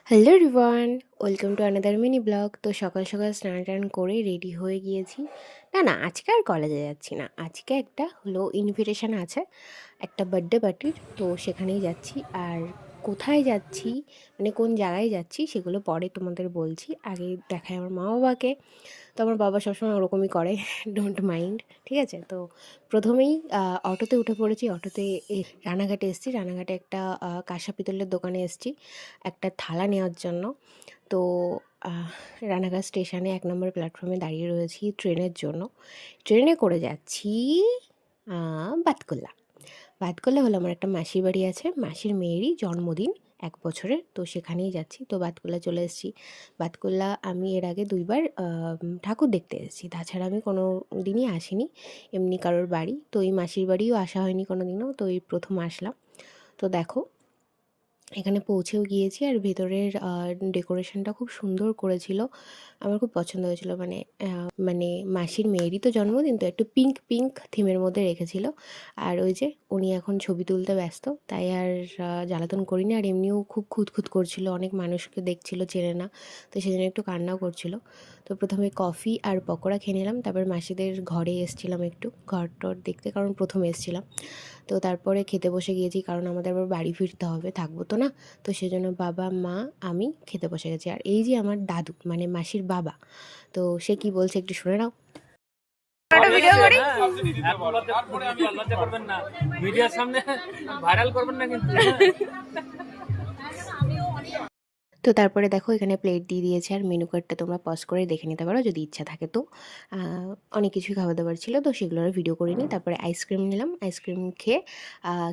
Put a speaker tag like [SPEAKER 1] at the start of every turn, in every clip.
[SPEAKER 1] Hello everyone, welcome to another mini blog. তো সকাল সকাল স্নান টান করে রেডি হয়ে গিয়েছি। না আজকে আর কলেজে যাচ্ছি না। আজকে একটা হলো ইনভিটেশন আছে, একটা বার্থডে পার্টির। তো সেখানেই যাচ্ছি। আর কোথায় যাচ্ছি মানে কোন জায়গায় যাচ্ছি সেগুলো পরে তোমাদের বলছি। আগে দেখাই আমার মা বাবাকে। তো আমার বাবা সবসময় ওরকমই করে, ডোন্ট মাইন্ড। ঠিক আছে, তো প্রথমেই অটোতে উঠে পড়েছি। অটোতে রানাঘাটে এসেছি। রানাঘাটে একটা কাঁসা পিতলের দোকানে এসেছি একটা থালা নেওয়ার জন্য। তো আহ, রানাঘাট স্টেশনে 1 নম্বর প্ল্যাটফর্মে দাঁড়িয়ে রয়েছি ট্রেনের জন্য। ট্রেনে করে যাচ্ছি বাতকুল্লা। বাতকুল্লা হলো আমার একটা মাসির বাড়ি আছে, মাসির মেয়েরই জন্মদিন 1 বছরের। তো সেখানেই যাচ্ছি। তো বাতকুল্লা চলে এসেছি। বাতকুল্লা আমি এর আগে 2বার ঠাকুর দেখতে এসেছি। তাছাড়া আমি কোনো দিনই আসিনি এমনি কারোর বাড়ি। তো এই মাসির বাড়িও আসা হয়নি কোনো দিনও। তো এই প্রথম আসলাম। তো দেখো, এখানে পৌঁছেও গিয়েছি। আর ভেতরের ডেকোরেশনটা খুব সুন্দর করেছিল, আমার খুব পছন্দ হয়েছিল। মানে মাসির মেয়েরই তো জন্মদিন, তো একটু পিঙ্ক পিঙ্ক থিমের মধ্যে রেখেছিল। আর ওই যে উনি এখন ছবি তুলতে ব্যস্ত, তাই আর জ্বালাতন করিনি। আর এমনিও খুব খুঁতখুত করছিল, অনেক মানুষকে দেখছিল, চেনে না, তো সেজন্য একটু কান্নাও করছিল। তো প্রথমে কফি আর পকোড়া খেয়ে নিলাম। তারপর মাসিদের ঘরে এসেছিলাম একটু ঘর টর দেখতে, কারণ প্রথম এসেছিলাম। তো তারপরে খেতে বসে গিয়েছি, কারণ আমাদের আবার বাড়ি ফিরতে হবে, থাকবো তো না। তো সেজন্য বাবা মা আমি খেতে বসে গেছি। আর এই যে আমার দাদু মানে মাসির বাবা, তো সে কি বলছে একটু শুনে নাও। একটা ভিডিও করি।
[SPEAKER 2] লজ্জা করবেন না, ভিডিওর সামনে ভাইরাল করবেন না কিন্তু।
[SPEAKER 1] তো তারপরে দেখো এখানে প্লেট দিয়ে দিয়েছে। আর মেনু কার্ডটা তোমরা পজ করে দেখে নিতে পারো যদি ইচ্ছা থাকে। তো অনেক কিছুই খাবার দাবার ছিল, তো সেগুলোর ভিডিও করিনি। তারপরে আইসক্রিম নিলাম। আইসক্রিম খেয়ে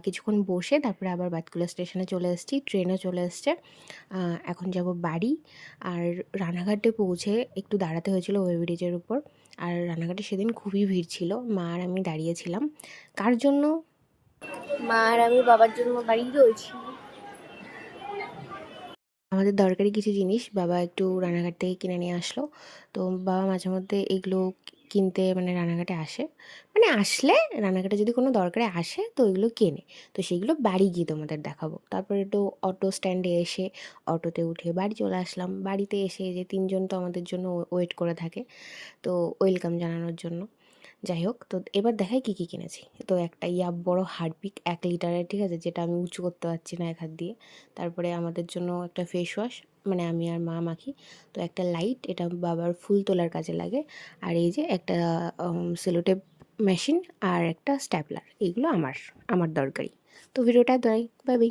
[SPEAKER 1] কিছুক্ষণ বসে তারপরে আবার বাতকুলা স্টেশনে চলে এসেছি। ট্রেনও চলে এসছে। এখন যাব বাড়ি। আর রানাঘাটে পৌঁছে একটু দাঁড়াতে হয়েছিল ওভারব্রিজের উপর। আর রানাঘাটে সেদিন খুবই ভিড় ছিল। মা আর আমি দাঁড়িয়েছিলাম। কার জন্য? মা আর আমি বাবার জন্য দাঁড়িয়ে রয়েছি। আমাদের দরকারি কিছু জিনিস বাবা একটু রানাঘাট থেকে কিনে নিয়ে আসলো। তো বাবা মাঝে মধ্যে এগুলো কিনতে মানে রানাঘাটে আসে। মানে আসলে রানাঘাটে যদি কোনো দরকারে আসে তো এগুলো কেনে। তো সেগুলো বাড়ি গিয়ে তোমাদের দেখাবো। তারপরে একটু অটো স্ট্যান্ডে এসে অটোতে উঠে বাড়ি চলে আসলাম। বাড়িতে এসে যে 3জন তো আমাদের জন্য ওয়েট করে থাকে, তো ওয়েলকাম জানানোর জন্য। যাই হোক, তো এবার দেখাই কী কী কিনেছি। তো একটা বড় হারপিক 1 লিটারের, ঠিক আছে, যেটা আমি উঁচু করতে পারছি না এক হাত দিয়ে। তারপরে আমাদের জন্য একটা ফেস ওয়াশ, মানে আমি আর মা মাখি। তো একটা লাইট, এটা বাবার ফুল তোলার কাজে লাগে। আর এই যে একটা সেলোটেপ মেশিন আর একটা স্ট্যাপলার, এগুলো আমার আমার দরকারি। তো ভিডিওটা বাই বাই।